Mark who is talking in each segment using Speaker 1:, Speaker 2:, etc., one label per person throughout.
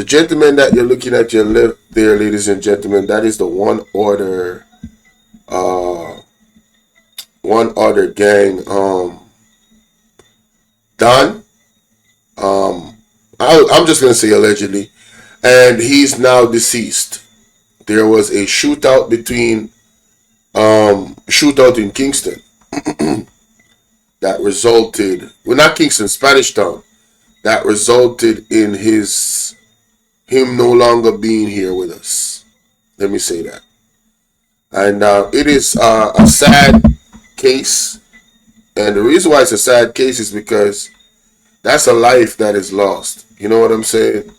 Speaker 1: The gentleman that you're looking at your left there, ladies and gentlemen, that is the one order gang, Don. I'm just gonna say allegedly, and he's now deceased. There was a shootout in Kingston that resulted, well, not Kingston, Spanish Town, that resulted in him no longer being here with us. Let me say that. And it is a sad case. And the reason why it's a sad case is because that's a life that is lost. You know what I'm saying?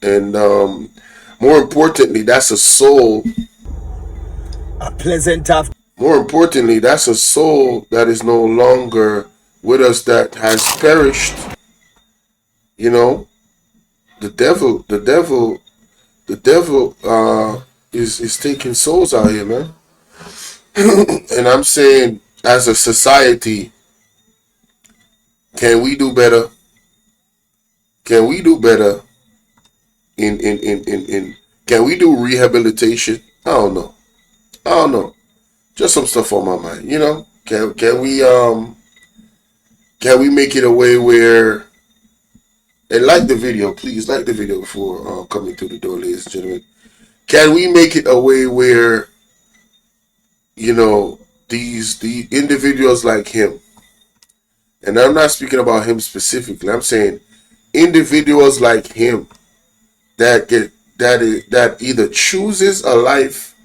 Speaker 1: And more importantly, that's a soul.
Speaker 2: A pleasant afternoon.
Speaker 1: More importantly, that's a soul that is no longer with us, that has perished. You know, the devil is taking souls out here, man. And I'm saying, as a society, can we do better? Can we do better in can we do rehabilitation? I don't know. Just some stuff on my mind, you know? Can we make it a way where, and like the video, please like the video before coming through the door, ladies and gentlemen. Can we make it a way where, you know, the individuals like him, and I'm not speaking about him specifically, I'm saying individuals like him that either chooses a life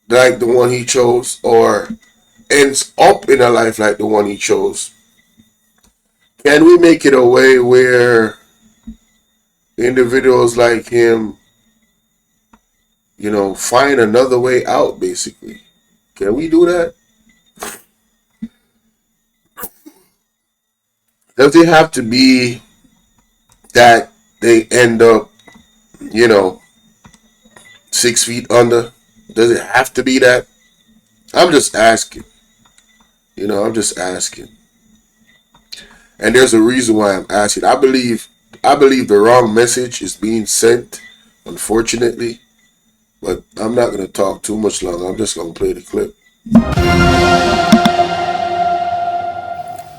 Speaker 1: like the one he chose, or ends up in a life like the one he chose. Can we make it a way where individuals like him, you know, find another way out, basically? Can we do that? Does it have to be that they end up, you know, 6 feet under? Does it have to be that? I'm just asking. You know, I'm just asking. And there's a reason why I'm asking. I believe the wrong message is being sent, unfortunately. But I'm not going to talk too much longer. I'm just going to play the clip.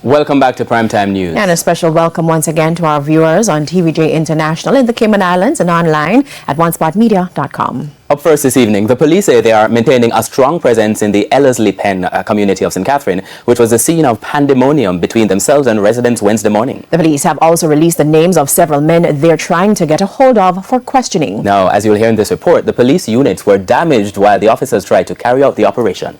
Speaker 3: Welcome back to Primetime News.
Speaker 4: And a special welcome once again to our viewers on TVJ International in the Cayman Islands and online at onespotmedia.com.
Speaker 3: Up first this evening, the police say they are maintaining a strong presence in the Ellerslie Pen community of St. Catherine, which was the scene of pandemonium between themselves and residents Wednesday morning.
Speaker 4: The police have also released the names of several men they're trying to get a hold of for questioning.
Speaker 3: Now, as you'll hear in this report, the police units were damaged while the officers tried to carry out the operation.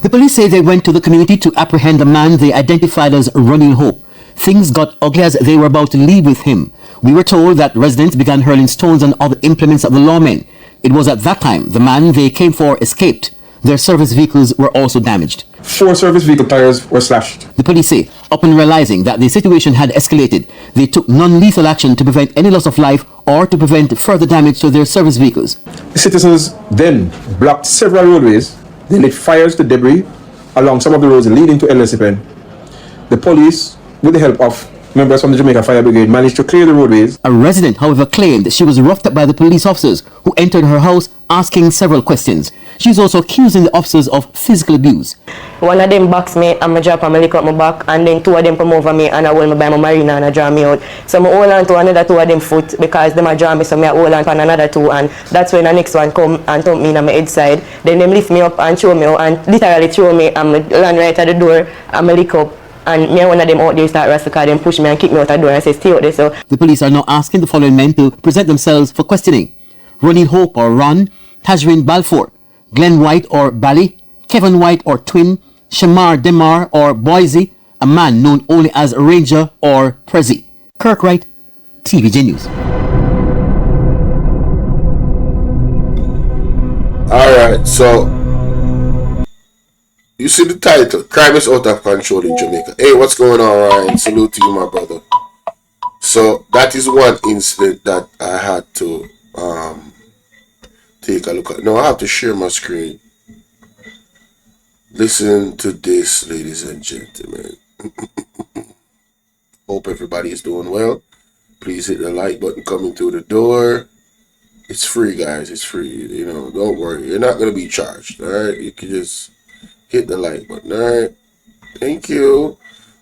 Speaker 5: The police say they went to the community to apprehend a man they identified as Running Hope. Things got ugly as they were about to leave with him. We were told that residents began hurling stones and other implements at the lawmen. It was at that time the man they came for escaped. Their service vehicles were also damaged.
Speaker 6: 4 service vehicle tires were slashed.
Speaker 5: The police say, upon realizing that the situation had escalated, they took non-lethal action to prevent any loss of life or to prevent further damage to their service vehicles.
Speaker 6: The citizens then blocked several roadways. They lit fires to debris along some of the roads leading to Ellerslie Pen. The police, with the help of members from the Jamaica Fire Brigade, managed to clear the roadways.
Speaker 5: A resident, however, claimed she was roughed up by the police officers who entered her house asking several questions. She is also accusing the officers of physical abuse.
Speaker 7: One of them box me and I drop and I lick up my back, and then 2 of them come over me and I hold me by my marina and I draw me out. So I hold on to another 2 of them foot because them a draw me, so I hold on to another 2, and that's when the next one come and thump me in my head side. Then them lift me up and show me out and literally throw me and I land right at the door and I lick up. And me and one of them out there start wrestle because them push me and kick me out the door and say stay out there. So
Speaker 5: the police are now asking the following men to present themselves for questioning: Running Hope or Ron, Tajrin Balfour, Glenn White or Bally, Kevin White or Twin, Shamar Demar or Boise, a man known only as Ranger or Prezi. Kirk Wright, TVJ News.
Speaker 1: Alright, so you see the title, Crime is Out of Control in Jamaica. Hey, what's going on, Ryan? Salute to you, my brother. So that is one incident that I had to take a look at. Now I have to share my screen. Listen to this, ladies and gentlemen. Hope everybody is doing well. Please hit the like button coming through the door. It's free, guys. It's free. You know, don't worry. You're not going to be charged. All right. You can just hit the like button. All right. Thank you.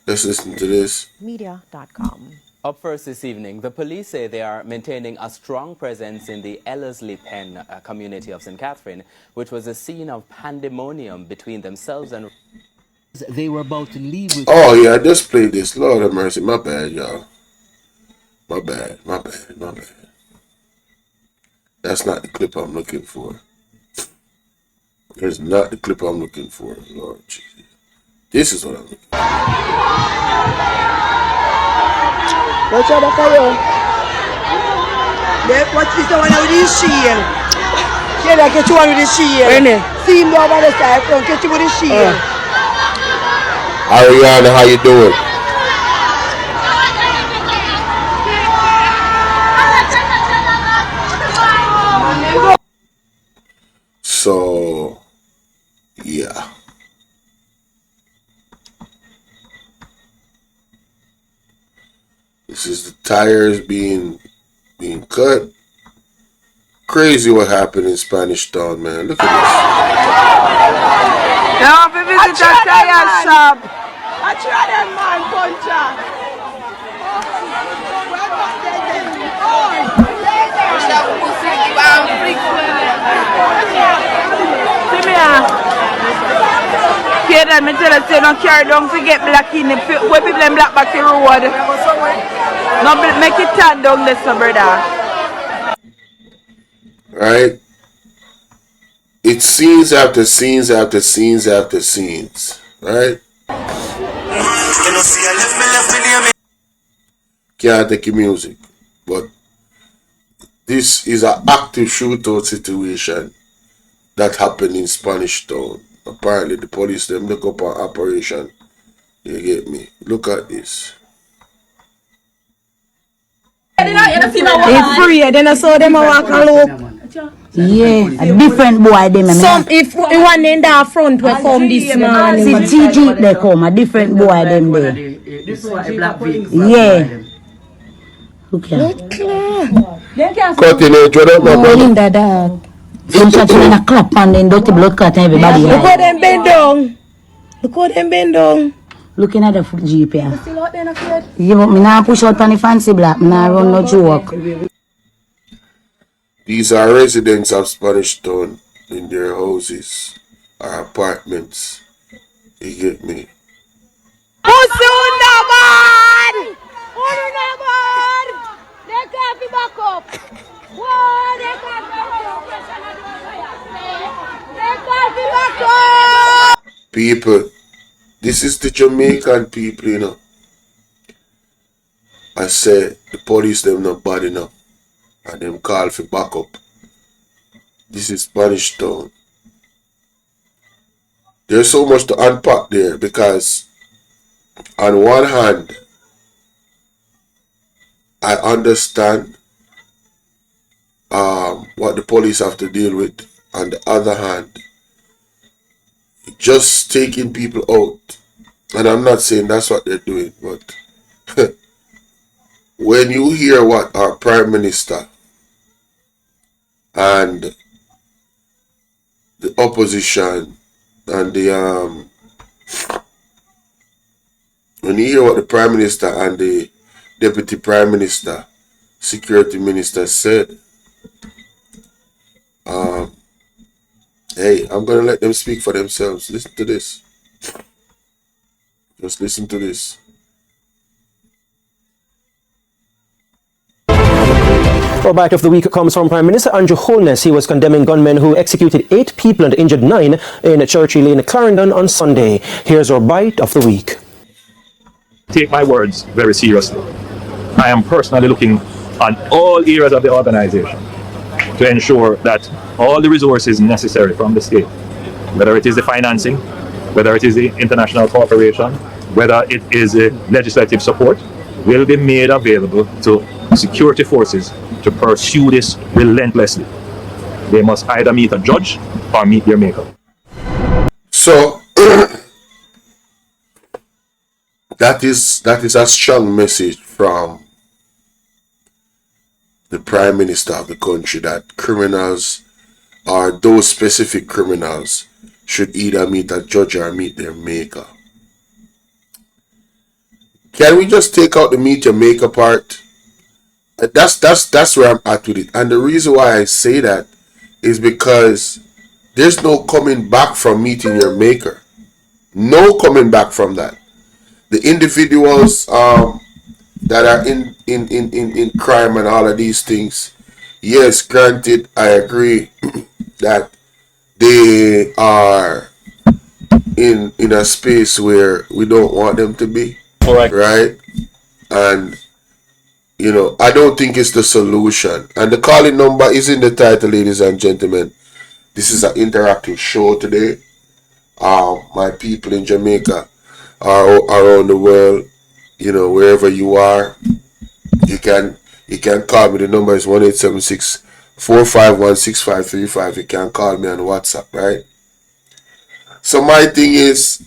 Speaker 1: Let's listen to this.
Speaker 4: Media.com.
Speaker 3: Up first this evening, the police say they are maintaining a strong presence in the Ellerslie Pen community of St. Catherine, which was a scene of pandemonium between themselves and...
Speaker 5: They were about to leave with...
Speaker 1: Oh, yeah. I just played this. Lord have mercy. My bad, y'all. My bad. That's not the clip I'm looking for. There's not the clip I'm looking for. Lord Jesus. This is what I'm looking for.
Speaker 8: Watch out kayo. Watch this one with the shield. Yeah, I get you one with the shield. See him over the side front, get you with the shield.
Speaker 1: Ariana, how you doing? So, yeah. This is the tires being cut. Crazy what happened in Spanish Town, man. Look at this.
Speaker 8: Now, if you visit a tire shop, I try that man, puncher. See me here, then me tell you, say, don't carry, don't forget black in the where people them black back the road. No, make it turn down this, brother.
Speaker 1: Right? It's scenes after scenes after scenes after scenes. Right? Can't take your music. But this is an active shootout situation that happened in Spanish Town. Apparently the police them look up an operation. You get me? Look at this.
Speaker 8: It's free, then I saw them walk alone.
Speaker 9: Yeah, a different boy them.
Speaker 8: Some if the one in the front will come this morning.
Speaker 9: See TG they come, a different boy them there. Yeah. Okay.
Speaker 1: Cutting it, what up, my brother?
Speaker 9: Dada. Some chat in a clap and then dirty blood clot and everybody.
Speaker 8: Look how them bend down. Look how them bend down.
Speaker 9: Looking at the Jeep here. Yeah, but me nah push out on the fancy black, me nah run no joke.
Speaker 1: These are residents of Spanish Town in their houses or apartments. You get me?
Speaker 8: They can't be back up. Whoa, they can't be back up.
Speaker 1: People, this is the Jamaican people, you know. I say the police them not bad enough. And them call for backup. This is Spanish Town. There's so much to unpack there because on one hand, I understand what the police have to deal with. On the other hand, just taking people out. And I'm not saying that's what they're doing, but when you hear what our Prime Minister and the opposition and the when you hear what the Prime Minister and the Deputy Prime Minister, Security Minister said, hey, I'm gonna let them speak for themselves. Listen to this. Just listen to this.
Speaker 10: Our bite of the week comes from Prime Minister Andrew Holness. He was condemning gunmen who executed 8 people and injured 9 in Churchill Lane, Clarendon on Sunday. Here's our bite of the week.
Speaker 11: Take my words very seriously. I am personally looking on all areas of the organization to ensure that all the resources necessary from the state, whether it is the financing, whether it is the international cooperation, whether it is the legislative support, will be made available to security forces to pursue this relentlessly. They must either meet a judge or meet their maker.
Speaker 1: So that is a strong message from the prime minister of the country that criminals or those specific criminals should either meet a judge or meet their maker. Can we just take out the meet your maker part? That's where I'm at with it. And the reason why I say that is because there's no coming back from meeting your maker. No coming back from that. The individuals that are in crime and all of these things, yes, granted, I agree that they are in a space where we don't want them to be.
Speaker 11: Correct.
Speaker 1: Right? And you know, I don't think it's the solution. And the calling number is in the title, ladies and gentlemen. This is an interactive show today. My people in Jamaica are around the world, you know, wherever you are, you can call me. The number is 1-876-451-6535. You can call me on WhatsApp, right? So my thing is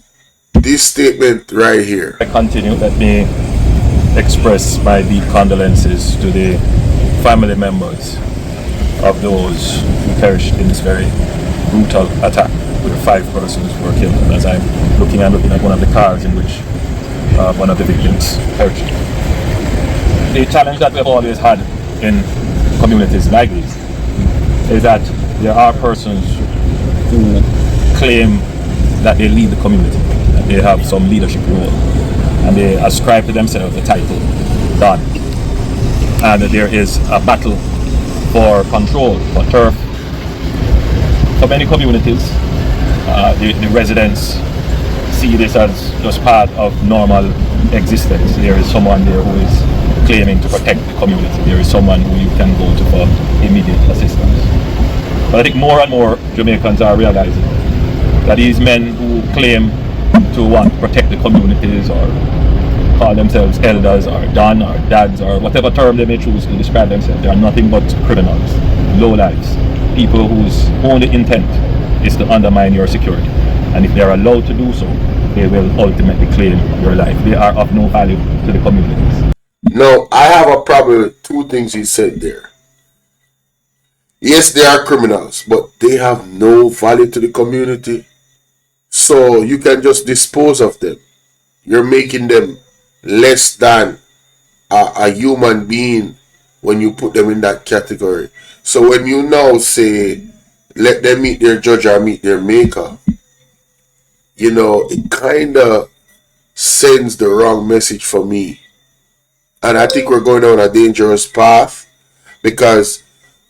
Speaker 1: this statement right here.
Speaker 11: I continue. Let me express my deep condolences to the family members of those who perished in this very brutal attack, with 5 persons who were killed. And as I'm looking at one of the cars in which one of the victims perished. The challenge that we've always had in communities like these is that there are persons who claim that they lead the community, that they have some leadership role, and they ascribe to themselves the title God. And there is a battle for control, for turf. For many communities, the residents see this as just part of normal existence. There is someone there who is claiming to protect the community. There is someone who you can go to for immediate assistance. But I think more and more Jamaicans are realizing that these men who claim to want to protect the communities or call themselves elders or don or dads or whatever term they may choose to describe themselves, they are nothing but criminals, lowlifes, people whose only intent is to undermine your security. And if they are allowed to do so, they will ultimately claim your life. They are of no value to the communities.
Speaker 1: No, I have a problem with 2 things he said there. Yes, they are criminals, but they have no value to the community. So you can just dispose of them. You're making them less than a human being when you put them in that category. So when you now say, let them meet their judge or meet their maker, you know, it kind of sends the wrong message for me. And I think we're going down a dangerous path, because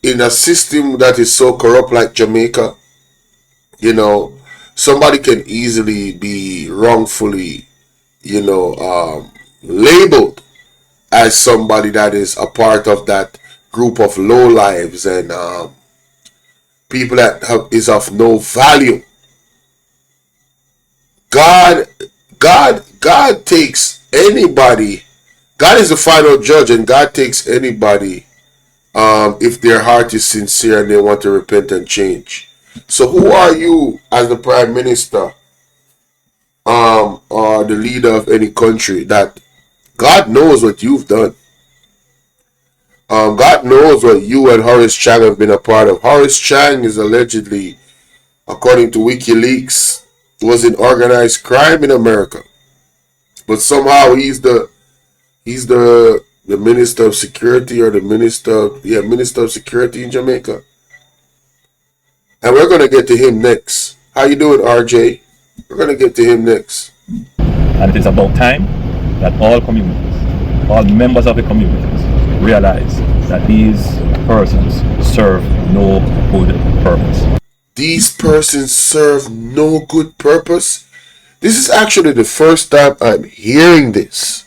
Speaker 1: in a system that is so corrupt like Jamaica, you know, somebody can easily be wrongfully, you know, labeled as somebody that is a part of that group of lowlives and people that is of no value. God takes anybody. God is the final judge, and God takes anybody if their heart is sincere and they want to repent and change. So who are you as the prime minister or the leader of any country that God knows what you've done? God knows what you and Horace Chang have been a part of. Horace Chang is allegedly, according to WikiLeaks, was in organized crime in America, but somehow he's the minister of security, or the minister of security in Jamaica. And we're gonna get to him next. How you doing, RJ? We're gonna get to him next.
Speaker 11: And it is about time that all communities, all members of the communities, realize that these persons serve no good purpose.
Speaker 1: These persons serve no good purpose? This is actually the first time I'm hearing this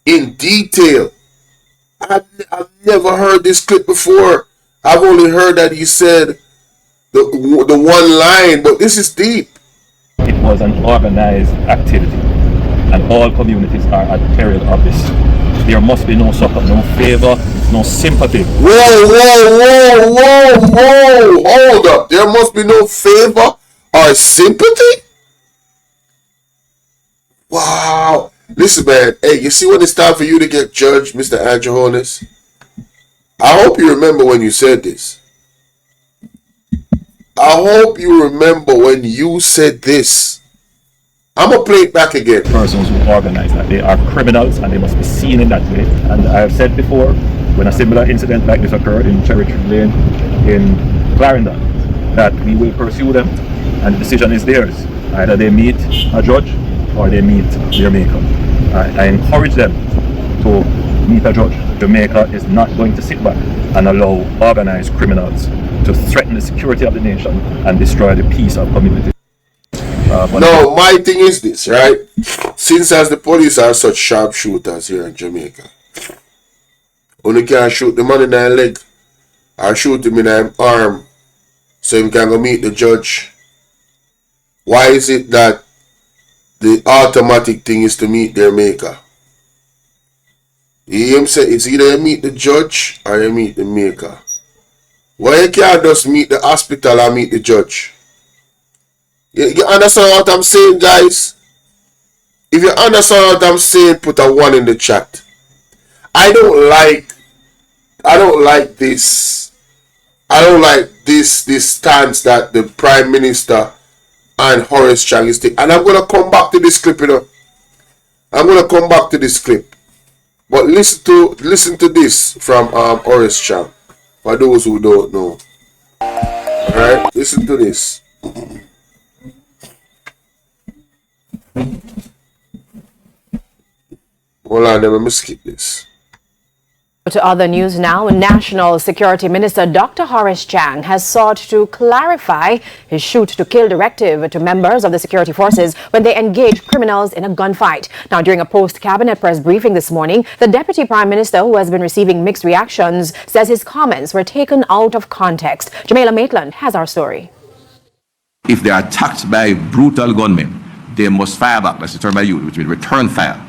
Speaker 1: in detail. I've never heard this clip before. I've only heard that he said the one line, but this is deep.
Speaker 11: It was an organized activity, and all communities are at peril of this. There must be no support, no favor, no sympathy.
Speaker 1: Whoa! Hold up. There must be no favor or sympathy? Wow. Listen, man. Hey, you see when it's time for you to get judged, Mr. Andrew Holness? I hope you remember when you said this. I hope you remember when you said this. I'm going to play it back again.
Speaker 11: Persons who organize that, they are criminals and they must be seen in that way. And I have said before, when a similar incident like this occurred in Cherry Tree Lane in Clarendon, that we will pursue them and the decision is theirs. Either they meet a judge or they meet their maker. I encourage them to meet a judge. Jamaica is not going to sit back and allow organized criminals to threaten the security of the nation and destroy the peace of communities.
Speaker 1: No, my thing is this, right? Since as the police are such sharpshooters here in Jamaica, only can shoot the man in the leg or shoot him in the arm so he can go meet the judge. Why is it that the automatic thing is to meet their maker? You hear him say it's either you meet the judge or you meet the maker. Why you can't just meet the hospital or meet the judge? You understand what I'm saying, guys? If you understand what I'm saying, put a 1 in the chat. I don't like this. I don't like this stance that the Prime Minister and Horace Chang is taking. And I'm gonna come back to this clip, you know. I'm gonna come back to this clip. But listen to this from Horace Chang. For those who don't know. Alright, listen to this. Hold on, let me skip this.
Speaker 4: To other news now, National Security Minister Dr. Horace Chang has sought to clarify his shoot-to-kill directive to members of the security forces when they engage criminals in a gunfight. Now, during a post-cabinet press briefing this morning, the Deputy Prime Minister, who has been receiving mixed reactions, says his comments were taken out of context. Jamaica Maitland has our story.
Speaker 12: If they are attacked by brutal gunmen, they must fire back. That's the term I use, which means return fire.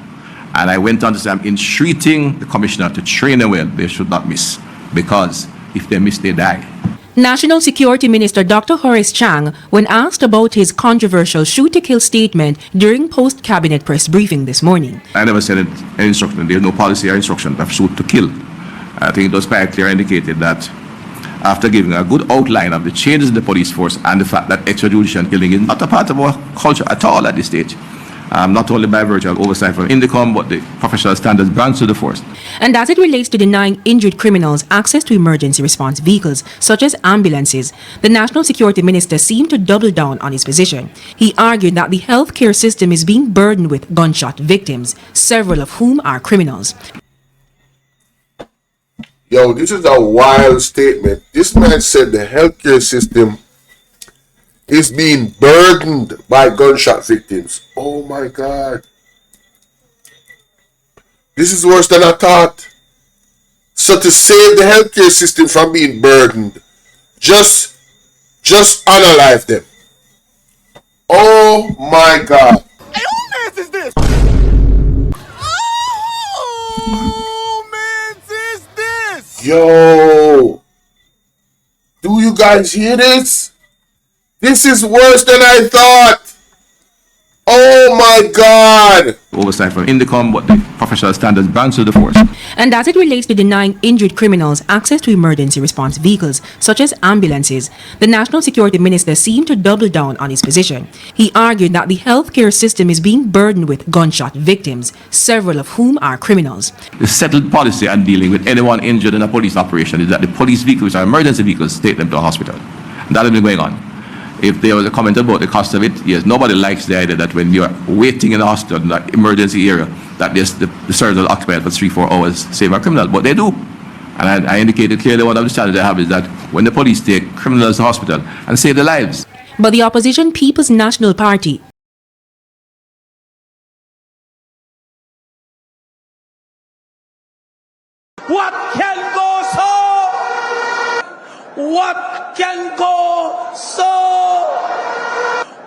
Speaker 12: And I went on to say, I'm entreating the commissioner to train them well. They should not miss, because if they miss, they die.
Speaker 13: National Security Minister Dr. Horace Chang, when asked about his controversial shoot-to-kill statement during post-cabinet press briefing this morning.
Speaker 12: I never said any instruction. There's no policy or instruction of shoot to kill. I think it was quite clear indicated that after giving a good outline of the changes in the police force and the fact that extrajudicial killing is not a part of our culture at all at this stage. Not only by virtue of oversight from INDECOM, but the professional standards branch to the force.
Speaker 13: And as it relates to denying injured criminals access to emergency response vehicles, such as ambulances, the National Security Minister seemed to double down on his position. He argued that the healthcare system is being burdened with gunshot victims, several of whom are criminals.
Speaker 1: Yo, this is a wild statement. This man said the healthcare system is being burdened by gunshot victims. Oh my God. This is worse than I thought. So to save the healthcare system from being burdened, just unalive them. Oh my God.
Speaker 2: Hey, who mess is this? Oh, man, is this?
Speaker 1: Yo. Do you guys hear this? This is worse than I thought. Oh my God.
Speaker 12: Oversight from INDECOM, but the professional standards branch to the force.
Speaker 13: And as it relates to denying injured criminals access to emergency response vehicles, such as ambulances, the National Security Minister seemed to double down on his position. He argued that the healthcare system is being burdened with gunshot victims, several of whom are criminals.
Speaker 12: The settled policy on dealing with anyone injured in a police operation is that the police vehicles or emergency vehicles take them to a hospital. And that has been going on. If there was a comment about the cost of it, yes, nobody likes the idea that when you're waiting in the hospital in that emergency area, that the service will occupy for 3-4 hours, save a criminal, but they do. And I indicated clearly one of the challenges I have is that when the police take criminals to hospital and save their lives.
Speaker 13: But the opposition People's National Party
Speaker 2: What can go so? What can go so?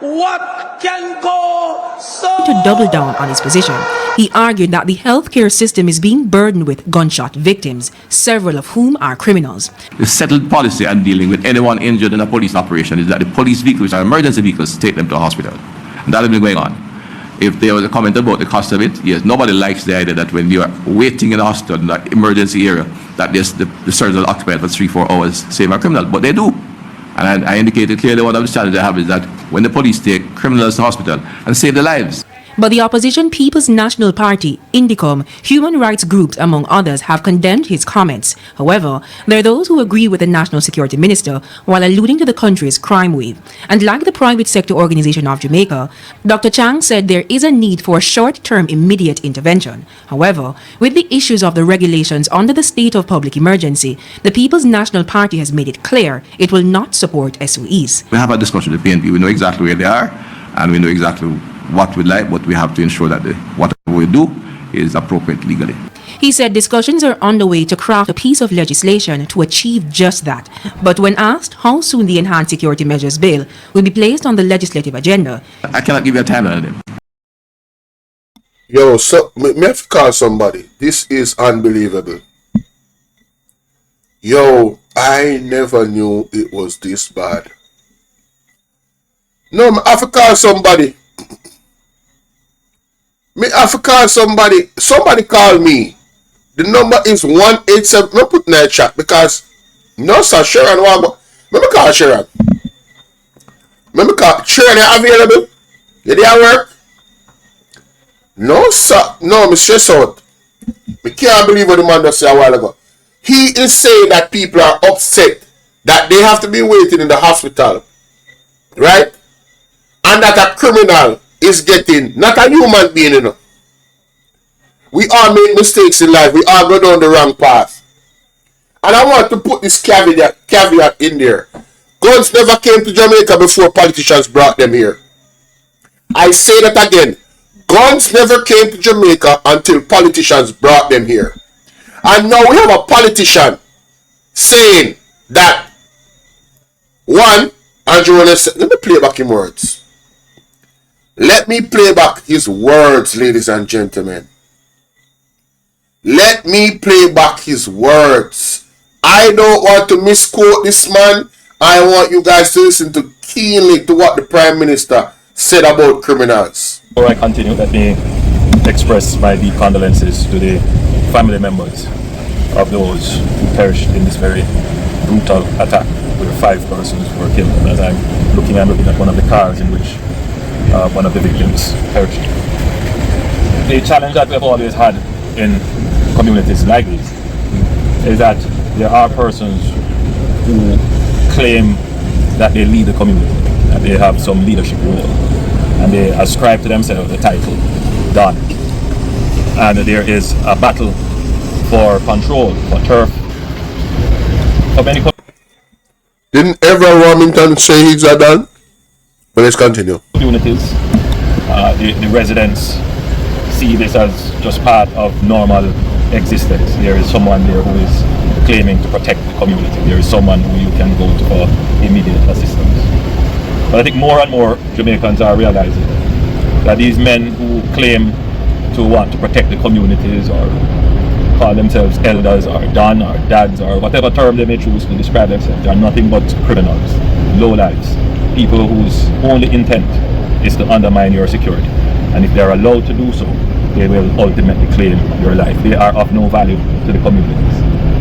Speaker 2: What can go so?
Speaker 13: To double down on his position. He argued that the healthcare system is being burdened with gunshot victims, several of whom are criminals.
Speaker 12: The settled policy on dealing with anyone injured in a police operation is that the police vehicles or emergency vehicles take them to a hospital. And that has been going on. If there was a comment about the cost of it, yes, nobody likes the idea that when you are waiting in the hospital in the emergency area, that the surgeons are occupied for 3-4 hours saving a criminal, but they do. And I indicated clearly one of the challenges I have is that when the police take criminals to hospital and save their lives.
Speaker 13: But the opposition People's National Party, Indicom, human rights groups, among others, have condemned his comments. However, there are those who agree with the National Security Minister while alluding to the country's crime wave. And like the private sector organization of Jamaica, Dr. Chang said there is a need for short-term immediate intervention. However, with the issues of the regulations under the state of public emergency, the People's National Party has made it clear it will not support SOEs.
Speaker 12: We have a discussion with the PNP. We know exactly where they are, and we know exactly what we like, but we have to ensure that whatever we do is appropriate legally.
Speaker 13: He said discussions are underway to craft a piece of legislation to achieve just that. But when asked how soon the Enhanced Security Measures Bill will be placed on the legislative agenda,
Speaker 12: I cannot give you a timeline on them.
Speaker 1: Yo, so me have to call somebody. This is unbelievable. Yo, I never knew it was this bad. No, I have to call somebody. Me have to call somebody. Somebody call me. The number is 187. I'm putting that chat because no sir, Sharon want me call Sharon. Me call Sharon. You available? You there work? No sir. No, me stress out. Me can't believe what the man just said a while ago. He is saying that people are upset that they have to be waiting in the hospital, right? And that a criminal is getting, not a human being, you know. We all make mistakes in life. We all go down the wrong path. And I want to put this caveat in there. Guns never came to Jamaica before politicians brought them here. I say that again. Guns never came to Jamaica until politicians brought them here. And now we have a politician saying that, one, Andrew, let me play back his words. Let me play back his words, ladies and gentlemen. Let me play back his words. I don't want to misquote this man. I want you guys to listen to keenly to what the Prime Minister said about criminals.
Speaker 11: Before I continue, let me express my deep condolences to the family members of those who perished in this very brutal attack, where 5 persons were killed. And as I'm looking at one of the cars in which one of the victims perished. The challenge that we have always had in communities like this is that there are persons who claim that they lead the community, that they have some leadership role, and they ascribe to themselves the title Don. And there is a battle for control, for turf, for many.
Speaker 1: Didn't everyone Wilmington say he's a Don? But let's continue.
Speaker 11: Communities, the residents see this as just part of normal existence. There is someone there who is claiming to protect the community. There is someone who you can go to for immediate assistance. But I think more and more Jamaicans are realizing that these men who claim to want to protect the communities or call themselves elders or Don or dads or whatever term they may choose to describe themselves, they are nothing but criminals, lowlifes, people whose only intent is to undermine your security. And if they are allowed to do so, they will ultimately claim your life. They are of no value to the communities.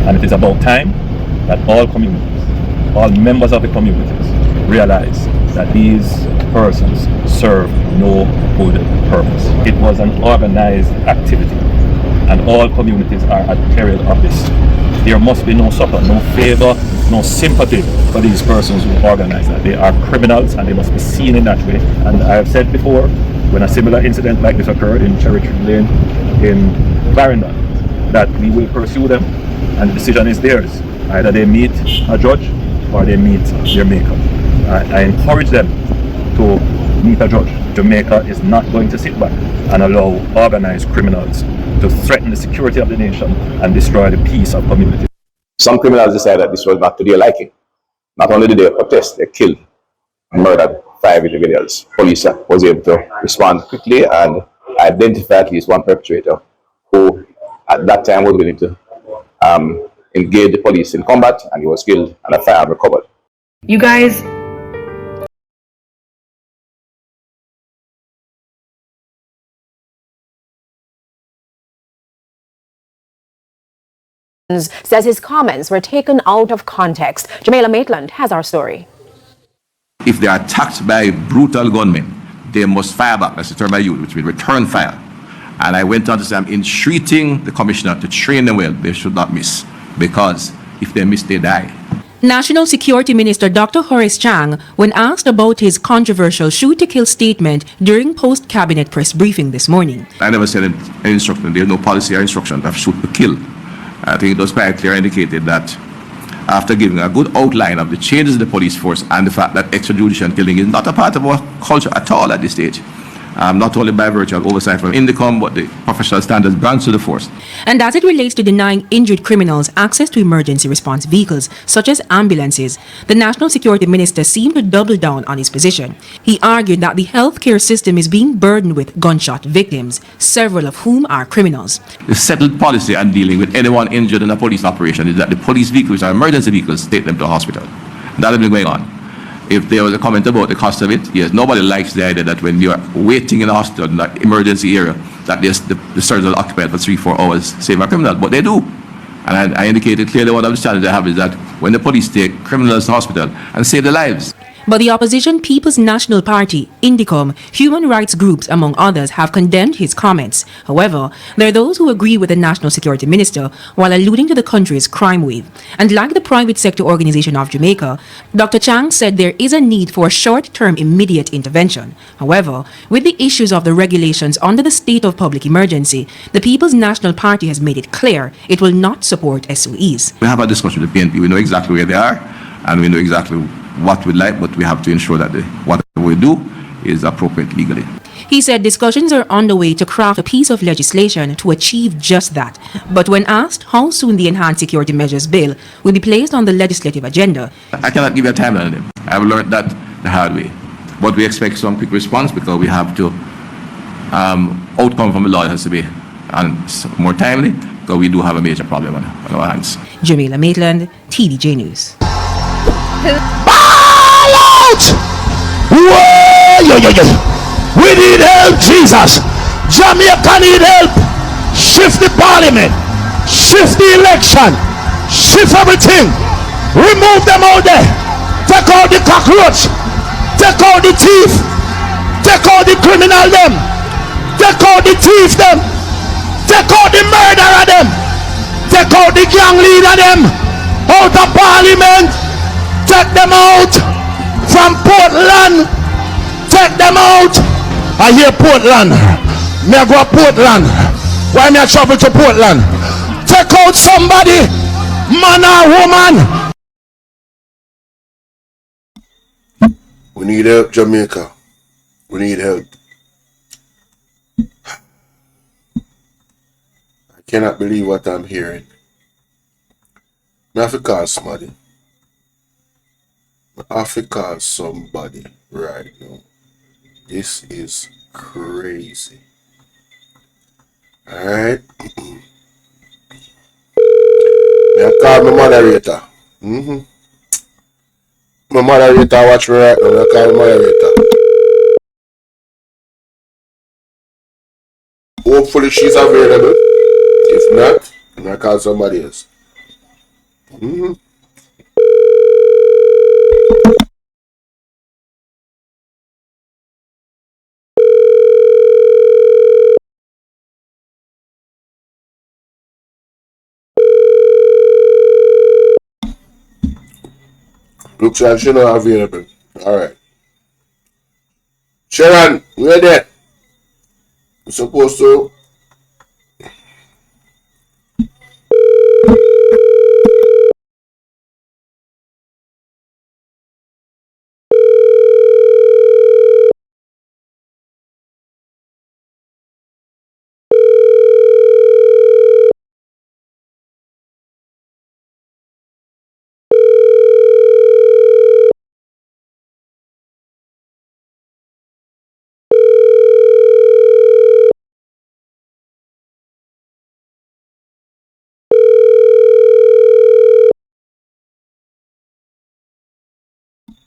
Speaker 11: And it is about time that all communities, all members of the communities realize that these persons serve no good purpose. It was an organized activity, and all communities are at peril of this. There must be no support, no favor, no sympathy for these persons who organize that. They are criminals and they must be seen in that way. And I have said before, when a similar incident like this occurred in Cherry Tree Lane in Clarendon, that we will pursue them, and the decision is theirs. Either they meet a judge or they meet their maker. I encourage them to meet a judge. Jamaica is not going to sit back and allow organized criminals to threaten the security of the nation and destroy the peace of communities.
Speaker 14: Some criminals decided that this was not to their liking. Not only did they protest, they killed and murdered 5 individuals. Police was able to respond quickly and identify at least one perpetrator who at that time was willing to engage the police in combat, and he was killed and a firearm recovered.
Speaker 9: You guys,
Speaker 4: says his comments were taken out of context. Jamaica Maitland has our story.
Speaker 12: If they are attacked by brutal gunmen, they must fire back. That's the term I use, which will return fire. And I went on to say, I'm entreating the commissioner to train them well. They should not miss, because if they miss, they die.
Speaker 13: National Security Minister Dr. Horace Chang, when asked about his controversial shoot-to-kill statement during post-cabinet press briefing this morning.
Speaker 12: I never said an instruction. There's no policy or instruction of shoot to kill. I think it was quite clear indicated that after giving a good outline of the changes in the police force and the fact that extrajudicial killing is not a part of our culture at all at this stage, not only by virtue of oversight from INDECOM, but the professional standards branch to the force.
Speaker 13: And as it relates to denying injured criminals access to emergency response vehicles, such as ambulances, the National Security Minister seemed to double down on his position. He argued that the healthcare system is being burdened with gunshot victims, several of whom are criminals.
Speaker 12: The settled policy on dealing with anyone injured in a police operation is that the police vehicles or emergency vehicles take them to a hospital. And that has been going on. If there was a comment about the cost of it, yes, nobody likes the idea that when you're waiting in a hospital, in that emergency area, that the surgeons will occupy for 3-4 hours, save a criminal, but they do. And I indicated clearly one of the challenges I have is that when the police take criminals to hospital and save their lives.
Speaker 13: But the opposition People's National Party, INDECOM, human rights groups, among others, have condemned his comments. However, there are those who agree with the National Security Minister while alluding to the country's crime wave. And like the private sector organization of Jamaica, Dr. Chang said there is a need for short-term immediate intervention. However, with the issues of the regulations under the state of public emergency, the People's National Party has made it clear it will not support SOEs.
Speaker 12: We have a discussion with the PNP. We know exactly where they are, and we know exactly what we like, but we have to ensure that whatever we do is appropriate legally.
Speaker 13: He said discussions are underway to craft a piece of legislation to achieve just that. But when asked how soon the Enhanced Security Measures Bill will be placed on the legislative agenda,
Speaker 12: I cannot give you a timeline on them. I've learned that the hard way. But we expect some quick response because we have to, outcome from the law has to be more timely, because we do have a major problem on our hands.
Speaker 13: Jamaica Maitland, TVJ News.
Speaker 2: We need help, Jesus. Jamaica need help. Shift the parliament. Shift the election. Shift everything. Remove them out there. Take out the cockroach. Take out the thief. Take out the criminal them. Take out the thief them. Take out the murderer them. Take out the gang leader them. Out of parliament. Take them out from Portland. Take them out. I hear Portland. Me I go to Portland. Why me I travel to Portland? Take out somebody, man or woman.
Speaker 1: We need help, Jamaica. We need help. I cannot believe what I'm hearing. I have to call somebody. I have to call somebody right now. This is crazy. Alright. I call my moderator. My moderator watch me right now. I call my moderator. Hopefully she's available. If not, I'm gonna call somebody else. Looks like she's not available. Alright. Sharon, we're there. We're supposed to.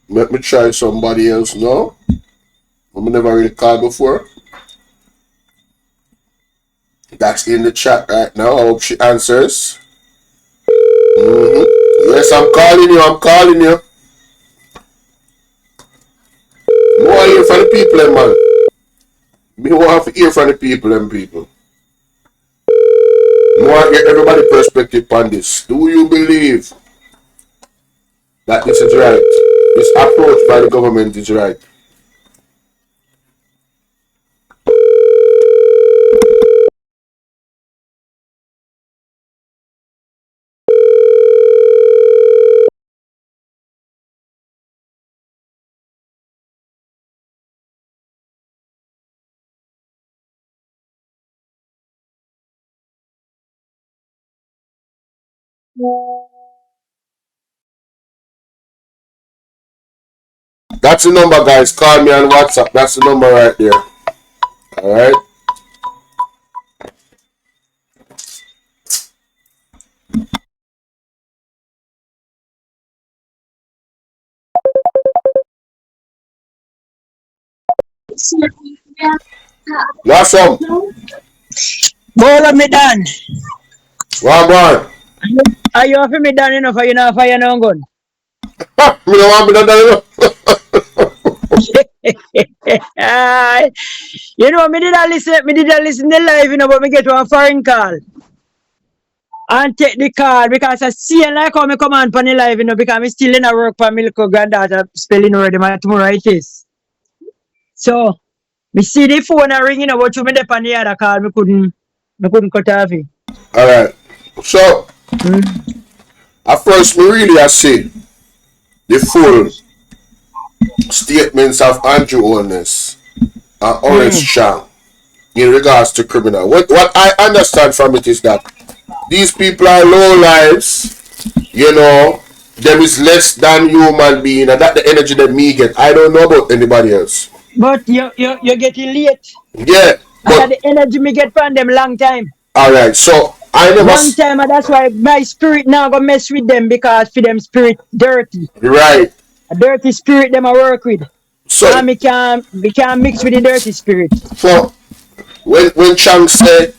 Speaker 1: Let me try somebody else now. I'm never really called before. That's in the chat right now. I hope she answers. Yes, I'm calling you. I'm calling you. Me want to hear from the people, man. Me want to hear from the people, people. Me want to get everybody's perspective on this. Do you believe that this is right? This approach by the government is right? That's the number, guys. Call me on WhatsApp. That's the number right there. Alright? What's up?
Speaker 15: Bolo me done.
Speaker 1: What on?
Speaker 15: Are you offering me done enough? Are you not fire no gun?
Speaker 1: Me don't want me done enough.
Speaker 15: You know, me did a listen to live, you know, but me get one foreign call. And take the call because I see and like how me come on the live, you know, because I'm still in a work for my little granddaughter spelling already, my tomorrow it is. So me see the phone ringing about you, me dep on the other call, me couldn't cut off it.
Speaker 1: Alright. So at first me really I see the full statements of Andrew Holness and Orange Chang in regards to criminal. What I understand from it is that these people are low lives, you know, there is less than human being, and that the energy that me get. I don't know about anybody else.
Speaker 15: But you're getting late.
Speaker 1: Yeah.
Speaker 15: And the energy me get from them long time.
Speaker 1: Alright, so I never
Speaker 15: long time, and that's why my spirit now go mess with them because for them spirit dirty.
Speaker 1: Right.
Speaker 15: A dirty spirit them I work with.
Speaker 1: So
Speaker 15: and we can't mix with the dirty spirit.
Speaker 1: So when Chang said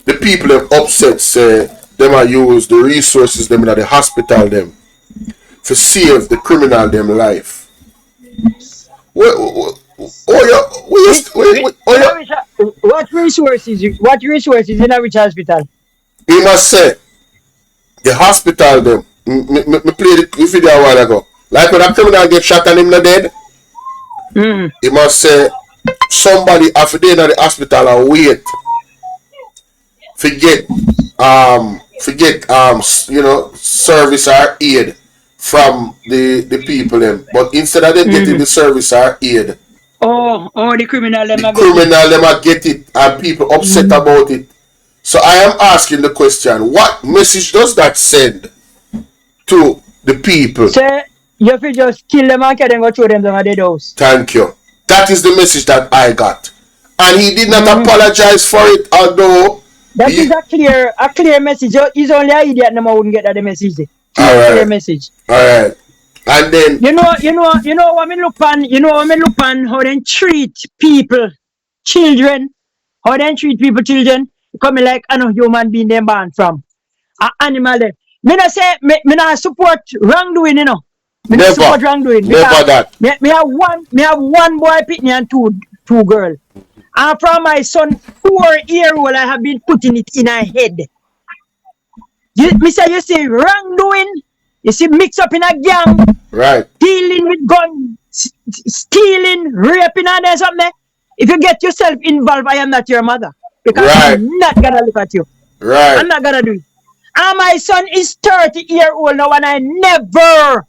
Speaker 1: the people have upset say them are use the resources them in the hospital them to save the criminal them life. What
Speaker 15: resources? What resources in which hospital?
Speaker 1: He must say the hospital them. Me play the video a while ago. Like when a criminal get shot and him not dead. He must say somebody after they in the hospital and wait. Forget you know, service or aid from the people them. But instead of them getting the service or aid,
Speaker 15: the criminal them
Speaker 1: get it and people upset about it. So I am asking the question, what message does that send to the people?
Speaker 15: Say you have to just kill them and go throw them at their house.
Speaker 1: Thank you. That is the message that I got. And he did not apologize for it, although
Speaker 15: that is a clear message. He's only an idiot no wouldn't get that message.
Speaker 1: Clear
Speaker 15: message.
Speaker 1: Alright. And then
Speaker 15: you know what I look on how they treat people, children, children, coming like a human being they born from. An animal them. Me not say me not support wrongdoing, you know. Me not support wrongdoing.
Speaker 1: Never that.
Speaker 15: Me have one boy pitney and two girl. And from my son 4-year-old I have been putting it in her head. You see wrongdoing, you see mix up in a gang,
Speaker 1: right?
Speaker 15: Dealing with gun, stealing, raping and something. If you get yourself involved, I am not your mother. Because I'm not gonna look at you.
Speaker 1: Right.
Speaker 15: I'm not gonna do it. And my son is 30-year-old now and I never,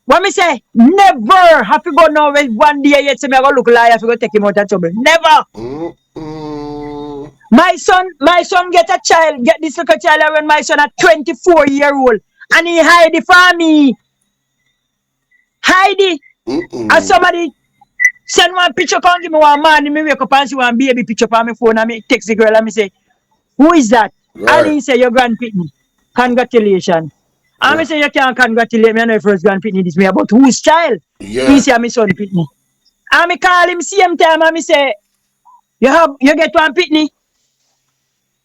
Speaker 15: what me say, never have to go now with one day yet say me I go look like I have to go take him out of trouble. Never. My son get this little child when my son at 24-year-old and he hide it from me. Hide it. And somebody send one picture, come give me one man, and me wake up and see one baby picture on my phone and me text the girl and me say, who is that? Right. And he say, your grandpitney. Congratulations. And me say, you can't congratulate me, I know your first grandpitney this me about whose child?
Speaker 1: Yeah.
Speaker 15: He say, my son pitney. And me call him same time and me say, you get one pitney?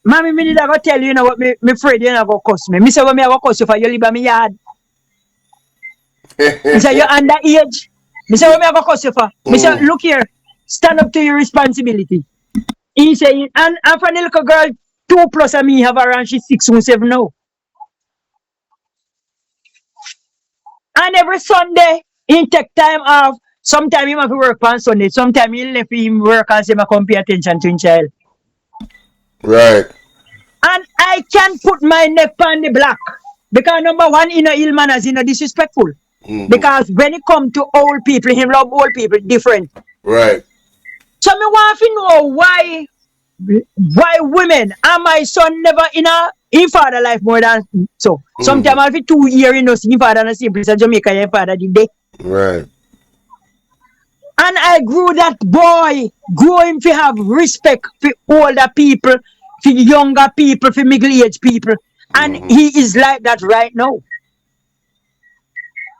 Speaker 15: Mommy, me need to go tell you, you know what, me afraid you not go cuss me. Me say, what me I go cuss you for you live in my yard. Me say, you're underage. Me say, what me I go cuss you for? Me say, look here, stand up to your responsibility. He say, and for the little girl, 2+ of me have around, she's 6 or 7 now. And every Sunday, he take time off. Sometimes he have to work on Sunday. Sometimes he left him work and say, I come pay attention to his child.
Speaker 1: Right.
Speaker 15: And I can put my neck on the block. Because number one, in a ill manners, in a disrespectful. Because when it come to old people, he love old people different.
Speaker 1: Right.
Speaker 15: So me want to know why women and my son never in father life more than so. Sometimes after 2 years, you know, see father in the same place in Jamaica, and father did they.
Speaker 1: Right.
Speaker 15: And I grew that boy, grow him to have respect for older people, for younger people, for middle-aged people. And he is like that right now.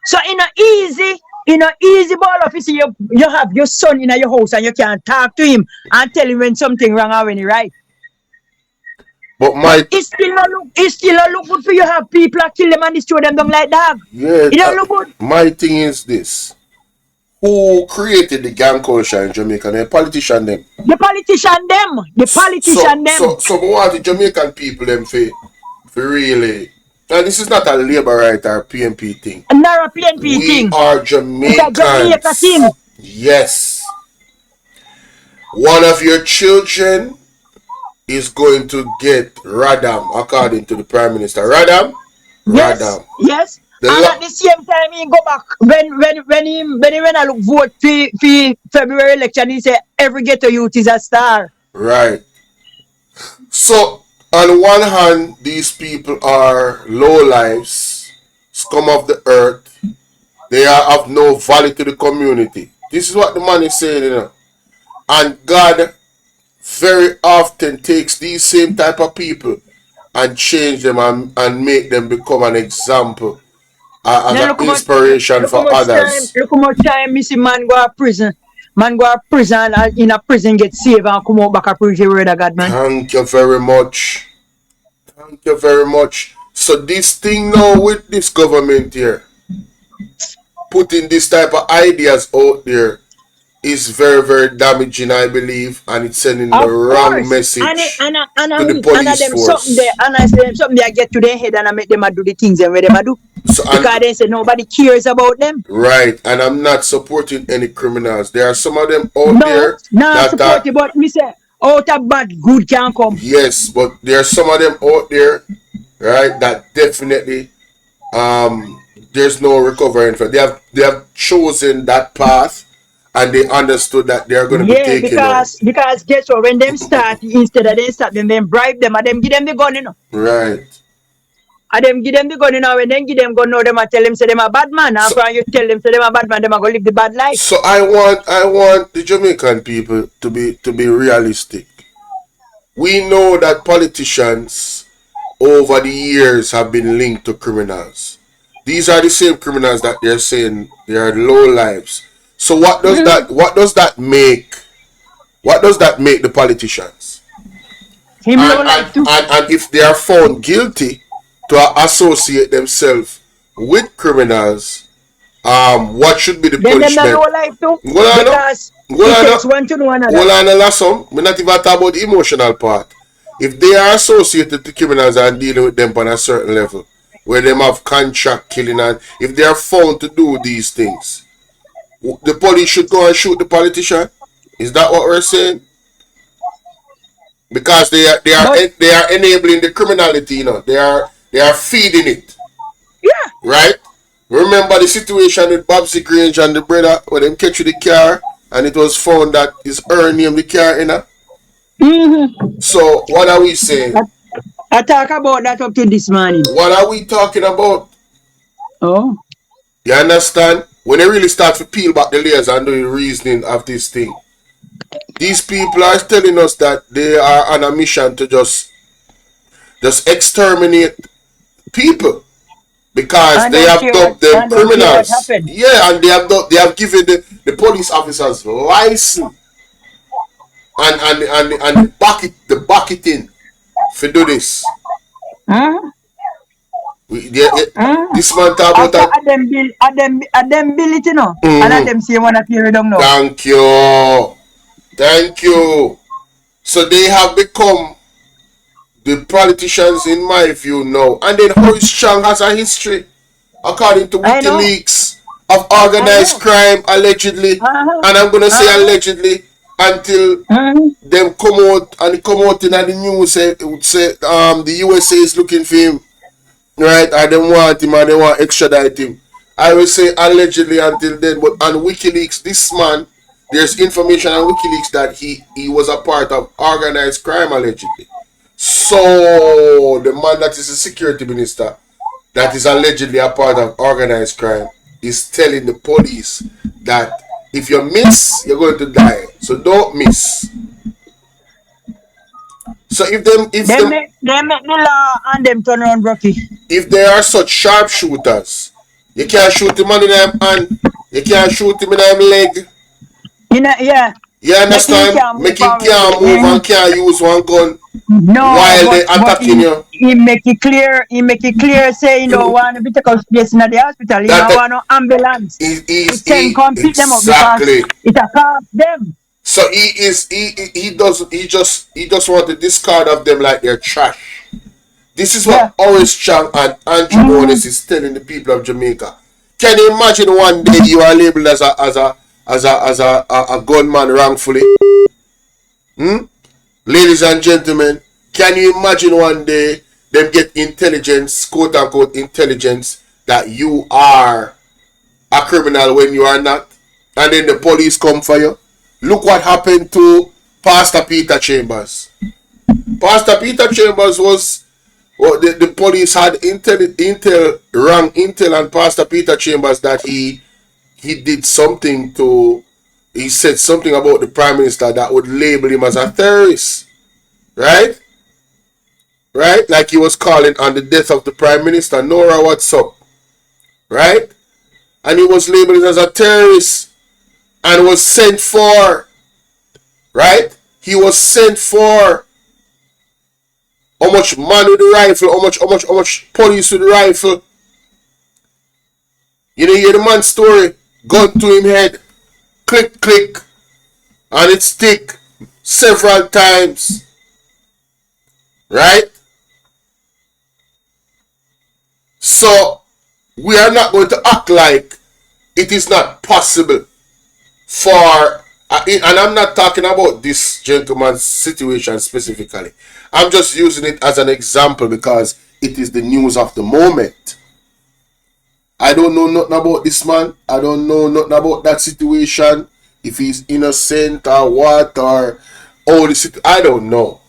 Speaker 15: So in a easy ball office, you have your son in your house and you can talk to him and tell him when something wrong or when he right. But it still not look good for you have people that kill them and destroy them don't like dog.
Speaker 1: Yeah.
Speaker 15: It don't look good.
Speaker 1: My thing is this. Who created the gang culture in Jamaica? The politician them.
Speaker 15: The politician them. The politician them.
Speaker 1: So we want the Jamaican people them for really. And this is not a labor right or PNP thing.
Speaker 15: Not a PNP thing.
Speaker 1: We are Jamaicans.
Speaker 15: It's a Jamaica thing.
Speaker 1: Yes. One of your children is going to get Radam, according to the Prime Minister. Radam?
Speaker 15: Yes.
Speaker 1: Radam.
Speaker 15: Yes. And at the same time, he go back when I look vote for February election, he say every ghetto youth is a star.
Speaker 1: Right. So on one hand, these people are low lives, scum of the earth. They are of no value to the community. This is what the man is saying, you know. And God very often takes these same type of people and change them and make them become an example. As an inspiration for others.
Speaker 15: Look how much time me see man go to prison. Man go to prison and in a prison get saved and come out back and preach the word of God, man.
Speaker 1: Thank you very much. Thank you very much. So this thing now with this government here, putting this type of ideas out there is very, very damaging, I believe, and it's sending the wrong message to the police force.
Speaker 15: And I say something they get to their head and I make them do the things and where them do. So, because they say nobody cares about them.
Speaker 1: Right, and I'm not supporting any criminals. There are some of them out there
Speaker 15: that supporting, but me say out of bad good can come.
Speaker 1: Yes, but there are some of them out there, right, that definitely there's no recovering from. They have chosen that path. And they understood that they are going to be taken out.
Speaker 15: Because guess what? When them start, instead of them start, them bribe them, and them give them the gun, you know.
Speaker 1: Right.
Speaker 15: And them give them the gun, you know. When them give them gun, now them tell them say them a bad man. And after you tell them say them a bad man, them a go live the bad life.
Speaker 1: So I want the Jamaican people to be realistic. We know that politicians over the years have been linked to criminals. These are the same criminals that they're saying they are low lives. So what does that make? What does that make the politicians? And if they are found guilty to associate themselves with criminals, what should be the punishment?
Speaker 15: Then low life too. Because it takes one to know another.
Speaker 1: We're not even talking about the emotional part. If they are associated to criminals and dealing with them on a certain level, where they have contract killing, and if they are found to do these things, the police should go and shoot the politician. Is that what we're saying? Because they are enabling the criminality, you know. They are feeding it.
Speaker 15: Yeah.
Speaker 1: Right? Remember the situation with Babsy Grange and the brother when them catch the car and it was found that his earning him the car, you know? So what are we saying?
Speaker 15: I talk about that up to this morning.
Speaker 1: What are we talking about?
Speaker 15: Oh.
Speaker 1: You understand? When they really start to peel back the layers and do the reasoning of this thing, these people are telling us that they are on a mission to just exterminate people because they have dubbed them criminals. Yeah, and they have given the police officers license and the bucketing for do this.
Speaker 15: Mm-hmm.
Speaker 1: This man talk about that.
Speaker 15: At them bill it, you know. And at them say one of you don't know.
Speaker 1: Thank you. Thank you. So they have become the politicians in my view now. And then Horace Chang has a history, according to WikiLeaks, of organized crime, allegedly. And I'm going to say allegedly until them come out in the news say the USA is looking for him. Right? And they want him and they want extradite him. I will say allegedly until then. But on WikiLeaks, this man, there's information on WikiLeaks that he was a part of organized crime allegedly. So the man that is the security minister, that is allegedly a part of organized crime, is telling the police that if you miss, you're going to die. So don't miss. So if they
Speaker 15: make the law and them turn around Rocky.
Speaker 1: If they are such sharpshooters, you can't shoot him in them hand, you can't shoot him in them leg.
Speaker 15: Yeah.
Speaker 1: You understand? Make him can't move and can't use one gun while they attacking you.
Speaker 15: He make it clear, say you don't want to be taken place in the hospital, you don't want no ambulance. He come pick them up because it attacks them.
Speaker 1: So he just want to discard of them like they're trash. This is what Horace Chang and Andrew Bones is telling the people of Jamaica. Can you imagine one day you are labeled as a gunman wrongfully? Ladies and gentlemen, can you imagine one day them get intelligence, quote unquote intelligence, that you are a criminal when you are not, and then the police come for you? Look what happened to Pastor Peter Chambers. Pastor Peter Chambers was, the police had wrong intel on Pastor Peter Chambers that he did something he said something about the Prime Minister that would label him as a terrorist. Right? Right? Like he was calling on the death of the Prime Minister. Nora, what's up? Right? And he was labeled as a terrorist and was sent for. Right? He was sent for. How much man with the rifle? How much police with the rifle? You know, hear the man's story. Gun to him head. Click, click. And it stick several times. Right? So, we are not going to act like it is not possible for, and I'm not talking about this gentleman's situation specifically. I'm just using it as an example because it is the news of the moment. I don't know nothing about this man. I don't know nothing about that situation. If he's innocent or what or all this. I don't know.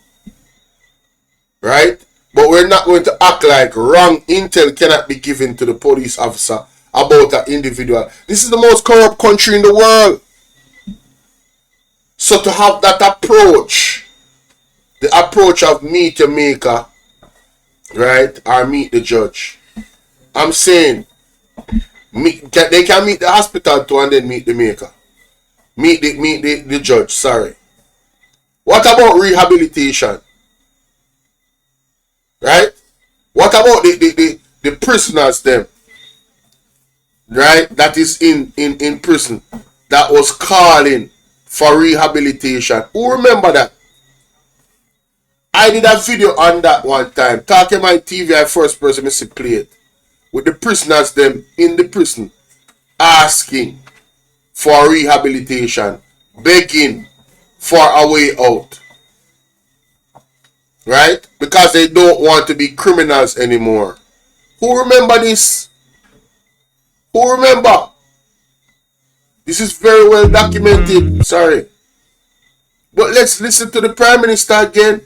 Speaker 1: Right? But we're not going to act like wrong intel cannot be given to the police officer about an individual. This is the most corrupt country in the world. So to have that approach, the approach of meet your maker, right, or meet the judge. I'm saying, they can meet the hospital too and then meet the maker. Meet the judge, sorry. What about rehabilitation? Right? What about the prisoners them? Right? That is in prison. That was calling for rehabilitation. Who remember that? I did a video on that one time. Talking my TV, I first person to play it. With the prisoners them in the prison. Asking for rehabilitation. Begging for a way out. Right? Because they don't want to be criminals anymore. Who remember this? Who remember? This is very well documented. Sorry. But let's listen to the Prime Minister again.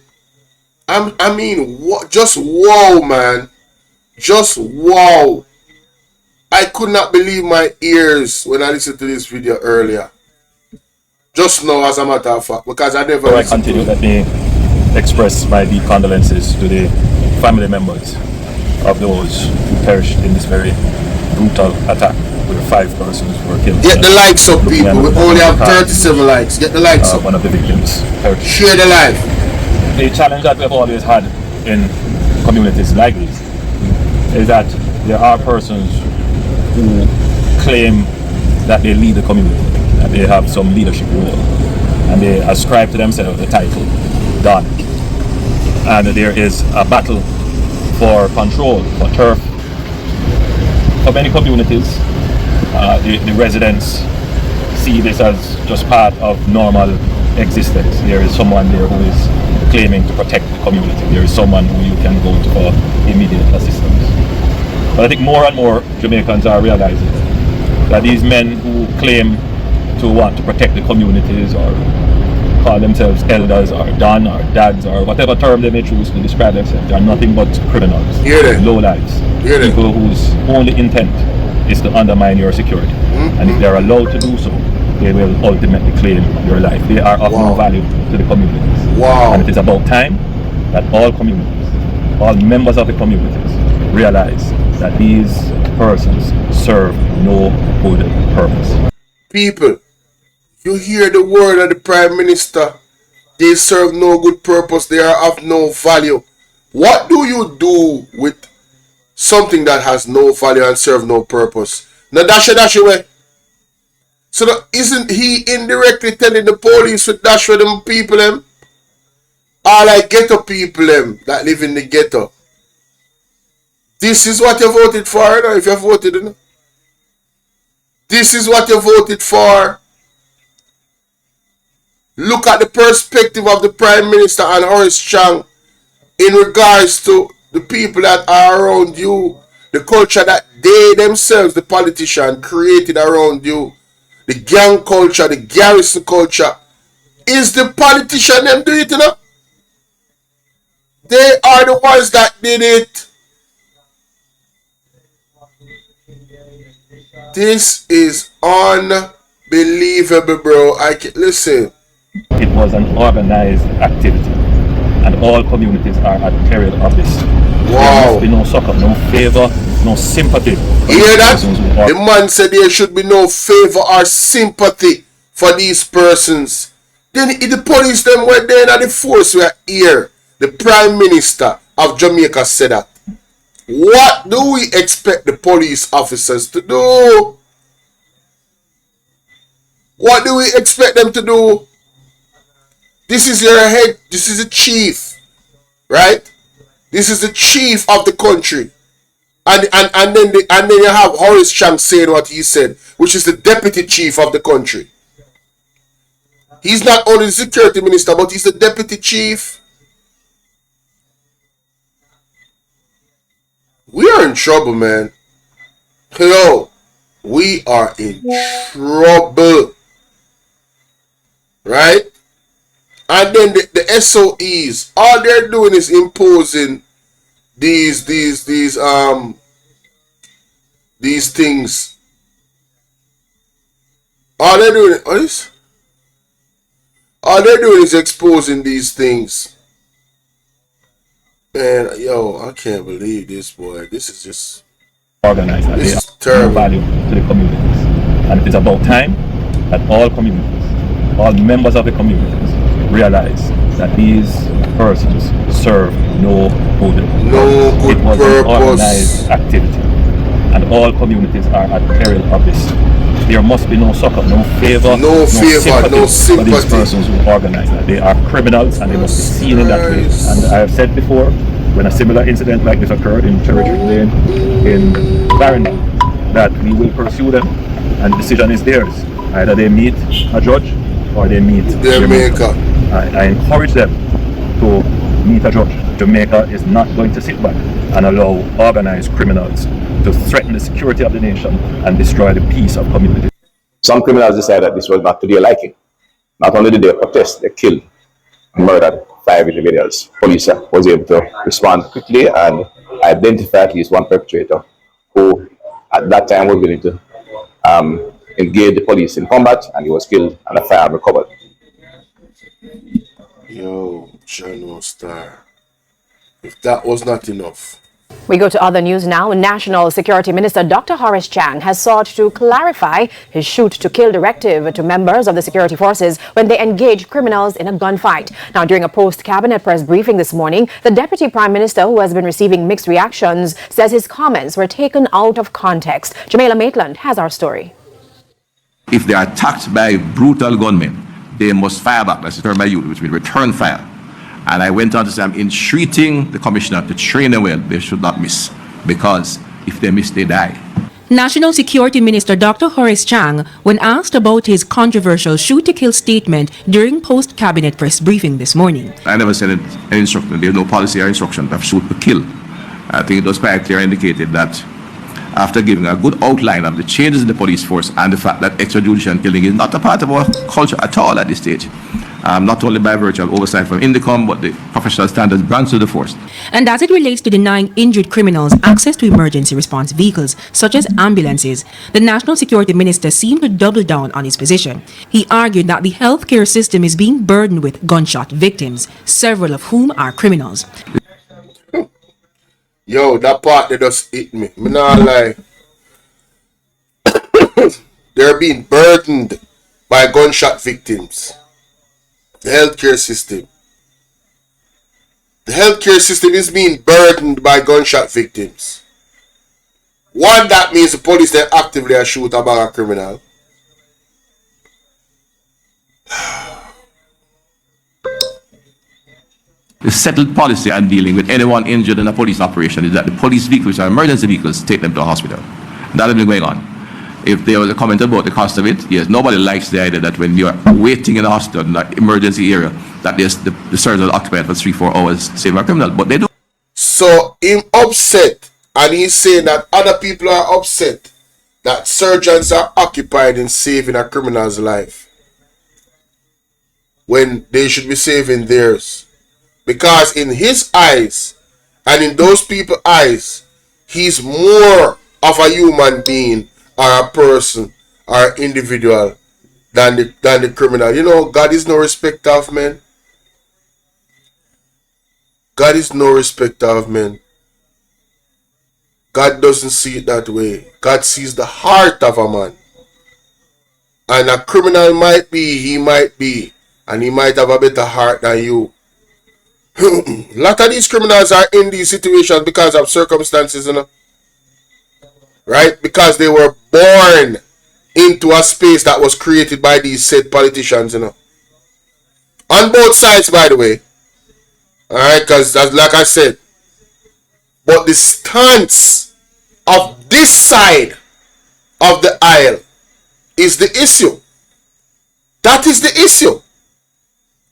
Speaker 1: I mean, just wow, man. Just wow. I could not believe my ears when I listened to this video earlier. Just now, as a matter of fact, because I never listened to it.
Speaker 11: Let me express my deep condolences to the family members of those who perished in this very brutal attack with 5 persons who were killed.
Speaker 1: Get the likes up, people. We only have 37 likes. Get the likes up.
Speaker 11: One of the victims perished.
Speaker 1: Share the life.
Speaker 11: The challenge that we've always had in communities like this is that there are persons who claim that they lead the community, that they have some leadership role, and they ascribe to themselves the title Don. And there is a battle for control, for turf. For many communities, the residents see this as just part of normal existence. There is someone there who is claiming to protect the community. There is someone who you can go to for immediate assistance. But I think more and more Jamaicans are realizing that these men who claim to want to protect the communities or call themselves elders or don or dads or whatever term they may choose to describe themselves, they are nothing but criminals, lowlifes, people whose only intent is to undermine your security. And if they are allowed to do so, they will ultimately claim your life. They are of no value to the communities. And it is about time that all communities, all members of the communities realize that these persons serve no good purpose.
Speaker 1: People, you hear the word of the Prime Minister. They serve no good purpose. They are of no value. What do you do with something that has no value and serve no purpose? Now dash away. So isn't he indirectly telling the police to dash with them people them? All like ghetto people them that live in the ghetto. This is what you voted for, you know, if you voted, you know? This is what you voted for. Look at the perspective of the Prime Minister and Horace Chang in regards to the people that are around you, the culture that they themselves, the politician, created around you, the gang culture, the garrison culture. Is the politician them do it, you know? They are the ones that did it. This is unbelievable, bro. Listen.
Speaker 11: It was an organized activity, and all communities are at peril of this. There must be no succor, no favor, no sympathy.
Speaker 1: You hear that? The man said there should be no favor or sympathy for these persons. Then the police them were there and the force were here. The Prime Minister of Jamaica said that. What do we expect the police officers to do? What do we expect them to do? This is your head. This is the chief, right? This is the chief of the country, and then you have Horace Chang saying what he said, which is the deputy chief of the country. He's not only the security minister, but he's the deputy chief. We are in trouble, man. Hello, we are in trouble, right? And then the SOEs, all they're doing is imposing these things. All they're doing is exposing these things. Man, yo, I can't believe this, boy. This is just
Speaker 11: organized.
Speaker 1: This is terrible.
Speaker 11: No value to the communities, and it is about time that all communities, all members of the communities, realize that these persons serve no good purpose. It was an organized activity, and all communities are at peril of this. There must be no succor, no favor, no sympathy for these persons who organize that. They are criminals and they must be seen in that way. And I have said before, when a similar incident like this occurred in Territory Lane in Clarendon, that we will pursue them and the decision is theirs. Either they meet a judge or they meet Jamaica. I encourage them to meet a judge. Jamaica is not going to sit back and allow organized criminals to threaten the security of the nation and destroy the peace of communities.
Speaker 14: Some criminals decided that this was not to their liking. Not only did they protest, they killed and murdered 5 individuals. Police was able to respond quickly and identify at least one perpetrator who at that time was willing to engage the police in combat, and he was killed and a firearm recovered.
Speaker 1: Yo, Journal Star. If that was not enough,
Speaker 4: We go to other news now. National Security Minister Dr. Horace Chang has sought to clarify his shoot-to-kill directive to members of the security forces when they engage criminals in a gunfight. Now, during a post-cabinet press briefing this morning, the Deputy Prime Minister, who has been receiving mixed reactions, says his comments were taken out of context. Jamaica Maitland has our story.
Speaker 12: If they are attacked by brutal gunmen, they must fire back. That's the term I use, which means return fire. And I went on to say, I'm entreating the commissioner to train them well. They should not miss, because if they miss, they die.
Speaker 13: National Security Minister Dr. Horace Chang, when asked about his controversial shoot-to-kill statement during post-cabinet press briefing this morning.
Speaker 12: I never said any instruction. There's no policy or instruction of shoot to kill. I think it was quite clear indicated that after giving a good outline of the changes in the police force and the fact that extrajudicial killing is not a part of our culture at all at this stage, not only by virtue of oversight from INDECOM, but the professional standards grants to the force.
Speaker 13: And as it relates to denying injured criminals access to emergency response vehicles, such as ambulances, the National Security Minister seemed to double down on his position. He argued that the healthcare system is being burdened with gunshot victims, several of whom are criminals.
Speaker 1: Yo, that part that just hit me. Me not lie. They're being burdened by gunshot victims. The healthcare system. The healthcare system is being burdened by gunshot victims. One, that means the police they actively shoot about a criminal.
Speaker 12: The settled policy on dealing with anyone injured in a police operation is that the police vehicles or emergency vehicles take them to a hospital. That has been going on. If there was a comment about the cost of it, yes, nobody likes the idea that when you're waiting in a hospital, in an emergency area, that the surgeon will occupy for 3-4 hours saving a criminal, but they do.
Speaker 1: So him upset, and he's saying that other people are upset that surgeons are occupied in saving a criminal's life when they should be saving theirs. Because in his eyes, and in those people's eyes, he's more of a human being or a person or individual than the criminal. You know, God is no respecter of men. God is no respecter of men. God doesn't see it that way. God sees the heart of a man. And a criminal might be, and he might have a better heart than you. A lot of these criminals are in these situations because of circumstances, you know. Right? Because they were born into a space that was created by these said politicians, you know. On both sides, by the way. Alright, because like I said, but the stance of this side of the aisle is the issue. That is the issue.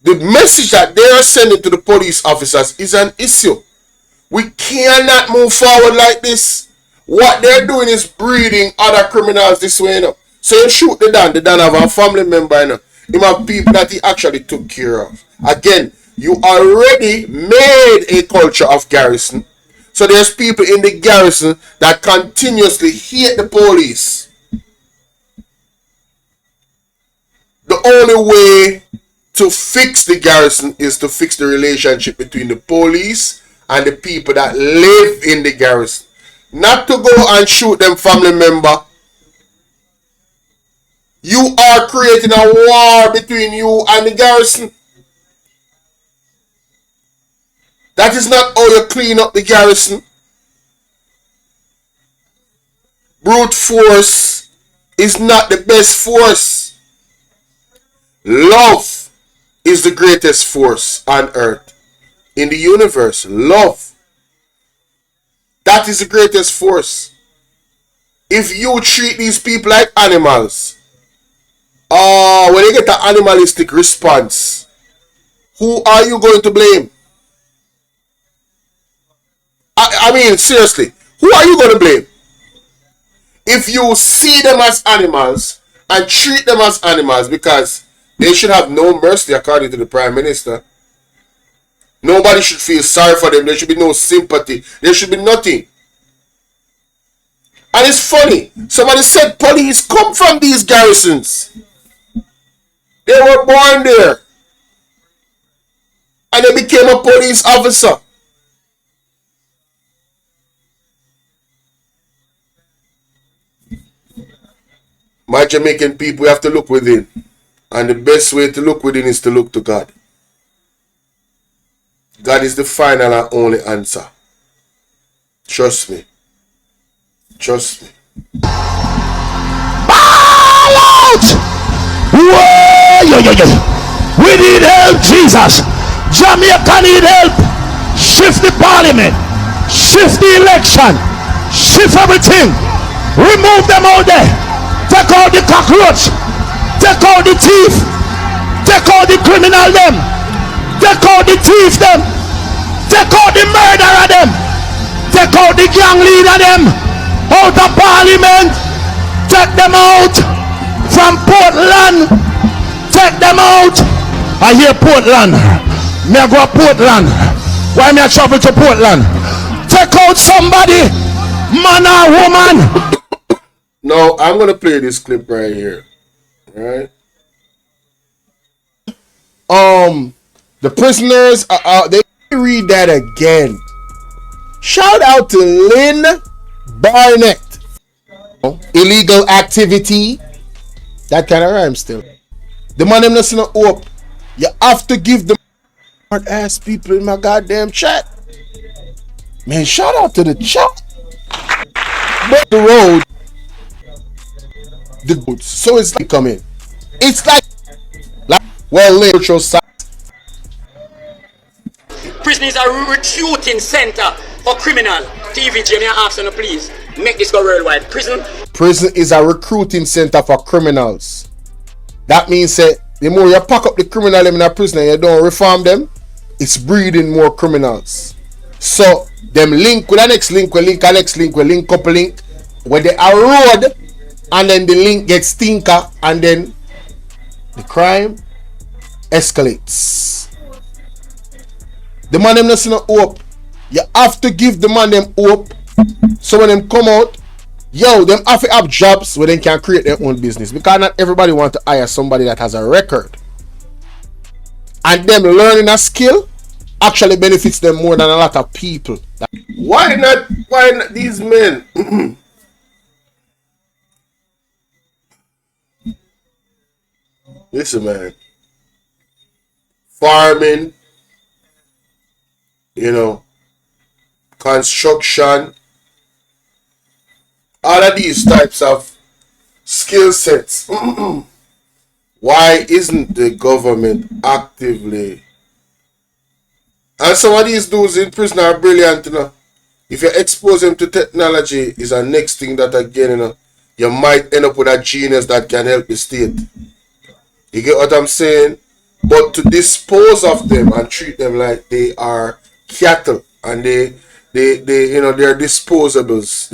Speaker 1: The message that they are sending to the police officers is an issue. We cannot move forward like this. What they're doing is breeding other criminals this way, you know. So you shoot the Dan have a family member, you know. Him have people that he actually took care of. Again, you already made a culture of garrison. So there's people in the garrison that continuously hate the police. The only way to fix the garrison is to fix the relationship between the police and the people that live in the garrison. Not to go and shoot them family member. You are creating a war between you and the garrison. That is not how you clean up the garrison. Brute force is not the best force. Love is the greatest force on earth. In the universe, love. That is the greatest force. If you treat these people like animals, when you get an animalistic response, who are you going to blame? I mean, seriously, who are you going to blame? If you see them as animals and treat them as animals, because they should have no mercy according to the Prime Minister. Nobody should feel sorry for them. There should be no sympathy. There should be nothing. And it's funny. Somebody said police come from these garrisons. They were born there. And they became a police officer. My Jamaican people, we have to look within. And the best way to look within is to look to God. God is the final and only answer. Trust me. Trust me.
Speaker 2: Ball out! Whoa! We need help, Jesus. Jamaica need help. Shift the parliament. Shift the election. Shift everything. Remove them all there. Take out the cockroach. Take out the thief. Take out the criminal them. Take out the thief them. Take out the murderer them. Take out the gang leader them. Out of parliament. Take them out. From Portland. Take them out. I hear Portland. Me I go to Portland. Why me I travel to Portland? Take out somebody. Man or woman.
Speaker 1: No, I'm gonna play this clip right here. Right?
Speaker 16: The prisoners are out. They read that again. Shout out to Lynn Barnett. Illegal activity. That kind of rhyme still. The man them not see no hope. You have to give the hard ass people in my goddamn chat. Man, shout out to the chat. But the road. The goods. So it's like coming. It's like well literal side.
Speaker 17: Prison is a recruiting center for criminal. TV, Jimmy, I ask you please make this go worldwide. Prison
Speaker 16: is a recruiting center for criminals. That means that the more you pack up the criminal in a prison and you don't reform them, it's breeding more criminals. So them link with the next link, we link a next link, we link couple link, where they are road, and then the link gets stinker, and then the crime escalates. The man them not see no hope. You have to give the man them hope. So when them come out, yo, them have to have jobs where they can create their own business. Because not everybody want to hire somebody that has a record. And them learning a skill actually benefits them more than a lot of people.
Speaker 1: Why not these men? Listen, man. Farming, construction, all of these types of skill sets. Why isn't the government actively? And some of these dudes in prison are brilliant, If you expose them to technology, is a next thing that again, you might end up with a genius that can help the state. You get what I'm saying? But to dispose of them and treat them like they are cattle and they're disposables.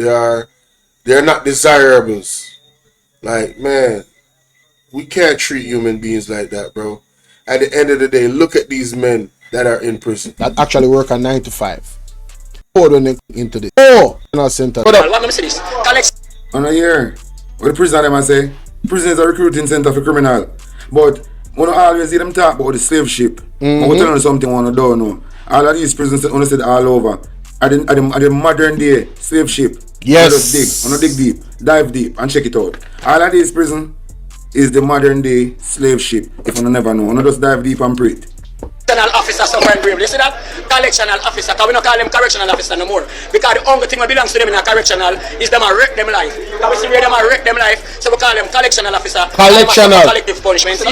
Speaker 1: They're not desirables. Like, man, we can't treat human beings like that, bro. At the end of the day, look at these men that are in prison.
Speaker 16: That actually work on 9 to 5. Into the center.
Speaker 18: On a year, what the prison them I say? Prison is a recruiting center for criminal. But we don't always see them talk about the slave ship. I will tell you something I don't know. All of these prisons that said all over are the modern day slave ship.
Speaker 16: Yes.
Speaker 18: Dig deep, dive deep and check it out. All of these prison is the modern day slave ship. If you never know, you just dive deep and pray it.
Speaker 17: Correctional officer suffering gravely. You see that? Correctional officer, because we don't call them correctional officer no more. Because the only thing that belongs to them in a correctional is them a wreck them life. Because we see where them a wreck them life, so we call them correctional officer. Collective punishment.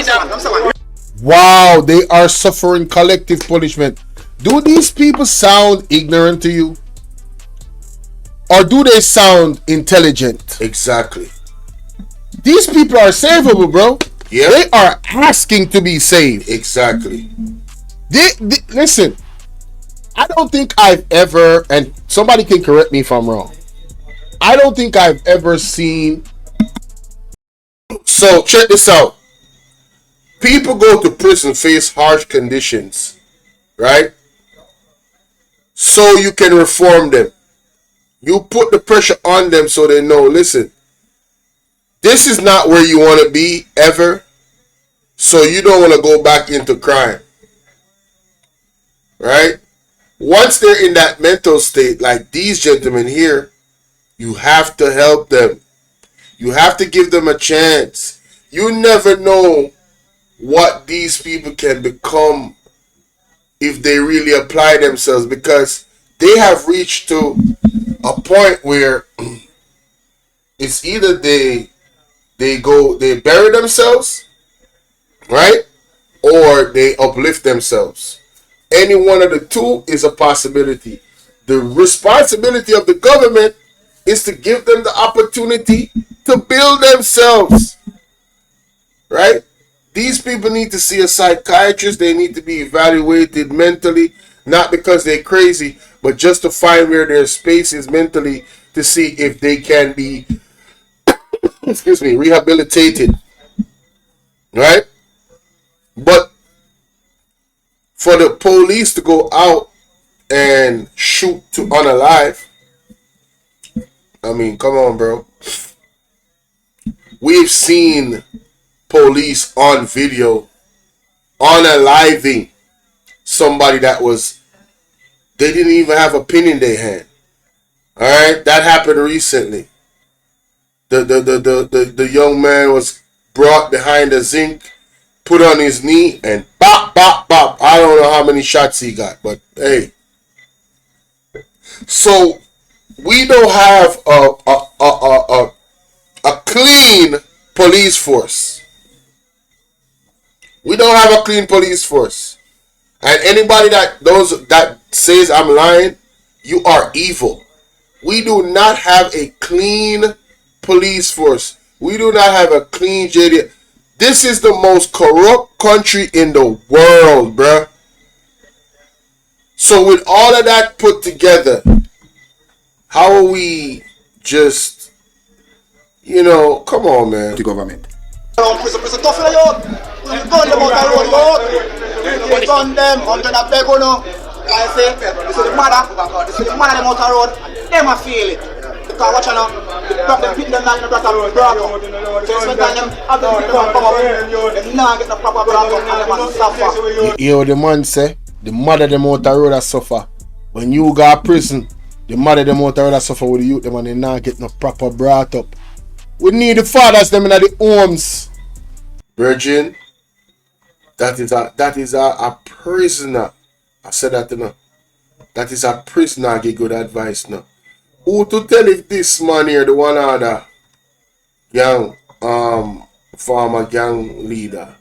Speaker 16: Wow, they are suffering collective punishment. Do these people sound ignorant to you? Or do they sound intelligent?
Speaker 1: Exactly.
Speaker 16: These people are savable, bro.
Speaker 1: Yeah.
Speaker 16: They are asking to be saved.
Speaker 1: Exactly.
Speaker 16: Listen, I don't think I've ever, and somebody can correct me if I'm wrong, I don't think I've ever seen.
Speaker 1: So check this out. People go to prison, face harsh conditions, right? So you can reform them. You put the pressure on them so they know, listen, this is not where you want to be ever. So you don't want to go back into crime. Right? Once they're in that mental state, like these gentlemen here, you have to help them. You have to give them a chance. You never know what these people can become if they really apply themselves, because they have reached to a point where it's either they bury themselves, right, or they uplift themselves. Any one of the two is a possibility. The responsibility of the government is to give them the opportunity to build themselves, right? These people need to see a psychiatrist. They need to be evaluated mentally, not because they're crazy, but just to find where their space is mentally, to see if they can be rehabilitated, right? But for the police to go out and shoot to unalive, I mean, come on, bro. We've seen police on video unaliving somebody that they didn't even have a pin in their hand. All right, that happened recently. The young man was brought behind a zinc, put on his knee, and bop, bop, bop. I don't know how many shots he got, but hey. So we don't have a clean police force. We don't have a clean police force. And anybody that says I'm lying, you are evil. We do not have a clean police force. We do not have a clean JD. This is the most corrupt country in the world, bruh. So with all of that put together, how are we just, come on, man.
Speaker 18: The government.
Speaker 19: Prison tough for you. Gun them out the road, you gun them under the beg, I say, this is the mother them out the road, them a feel it. Because watch out, them pit them down in the brat of brat. So it's when them have them pit them power, them not get no proper brat and them a suffer.
Speaker 16: You know the man say, the mother them out the road a suffer. When you go to prison, the mother them out the road a suffer with the youth them and they not get no proper brought up. We need the fathers them in the homes.
Speaker 1: Virgin, that is a prisoner. I said that enough. That is a prisoner. Give good advice now. Who to tell if this man here, the one other gang, former gang leader,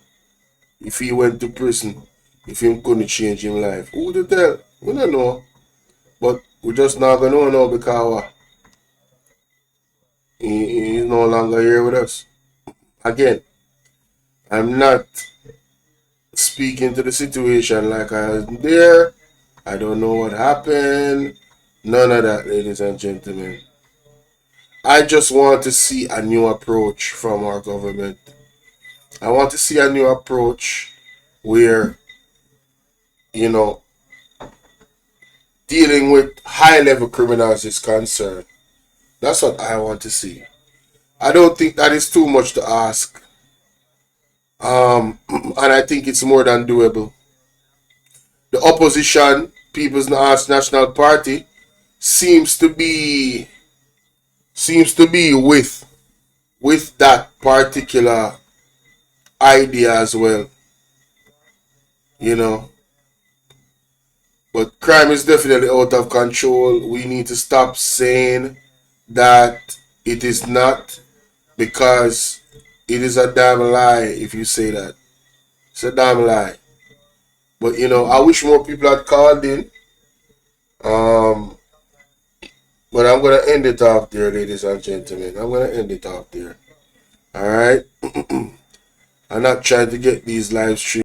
Speaker 1: if he went to prison, if he couldn't change his life? Who to tell? We don't know. But we just not gonna know now because he's no longer here with us. Again, I'm not speaking to the situation like I was there. I don't know what happened. None of that, ladies and gentlemen. I just want to see a new approach from our government. I want to see a new approach where, dealing with high-level criminals is concerned. That's what I want to see. I don't think that is too much to ask. And I think it's more than doable. The opposition, People's National Party, seems to be with that particular idea as well. But crime is definitely out of control. We need to stop saying that it is not, because it is a damn lie if you say that. It's a damn lie. But I wish more people had called in. But I'm gonna end it off there, ladies and gentlemen. I'm gonna end it off there. Alright? I'm not trying to get these live streams.